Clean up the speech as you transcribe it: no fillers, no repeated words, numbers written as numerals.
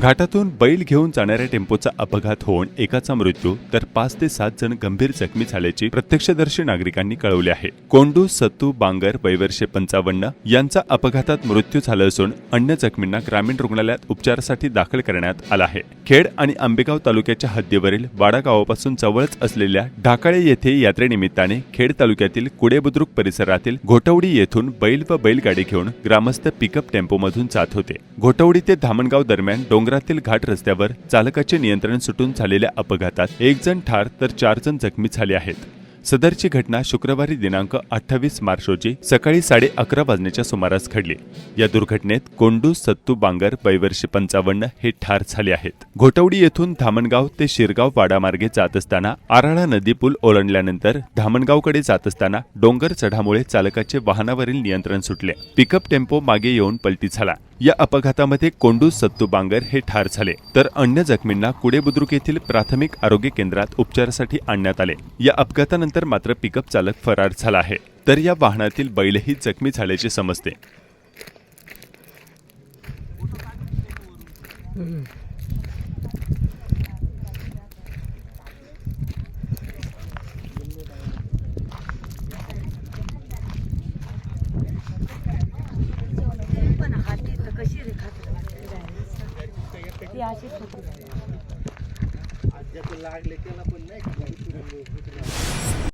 घाटातून बैल घेऊन जाणाऱ्या टेम्पोचा अपघात होऊन एकाचा मृत्यू तर 5 ते 7 जण गंभीर जखमी झाल्याची प्रत्यक्षदर्शी नागरिकांनी कळवले आहे। कोंडू सत्तू बांगर वयवर्षे 55 यांचा अपघातात मृत्यू झाला असून अन्य जखमींना ग्रामीण रुग्णालयात उपचारासाठी दाखल करण्यात आला आहे। खेड आणि आंबेगाव तालुक्याच्या हद्दीवरील वाडा गावापासून जवळच असलेल्या ढाकाळे येथे यात्रेनिमित्ताने खेड तालुक्यातील कुडेबुद्रुक परिसरातील घोटवडी येथून बैल व बैलगाडी घेऊन ग्रामस्थ पिकअप टेम्पोमधून जात होते। घोटवडी ते धामणगाव दरम्यान डोंगरातील घाट रस्त्यावर चालकाचे नियंत्रण सुटून झालेल्या अपघातात 1 जण ठार तर 4 जण जखमी झाले आहेत। सदरची घटना शुक्रवारी दिनांक 28 मार्च रोजी सकाळी 11:30 वाजण्याच्या सुमारास घडली। या दुर्घटनेत कोंडू सत्तू बांगर वयवर्षे 55 हे ठार झाले आहेत। घोटवडी येथून धामणगाव ते शिरगाव वाडा मार्गे जात असताना आराळा नदी पूल ओलांडल्यानंतर धामणगावकडे जात असताना डोंगर चढामुळे चालकाचे वाहनावरील नियंत्रण सुटले। पिकअप टेम्पो मागे येऊन पलटी झाला। या अपघातामध्ये कोंडू सत्तू बांगर हे ठार झाले तर अन्य जखमींना कुडेबुद्रुक येथील प्राथमिक आरोग्य केंद्रात उपचारासाठी आणण्यात आले। या अपघातानंतर मात्र पिकअप चालक फरार झाला आहे तर या वाहनातील बैलही जखमी झाल्याचे समजते। लागले त्याला पण नाही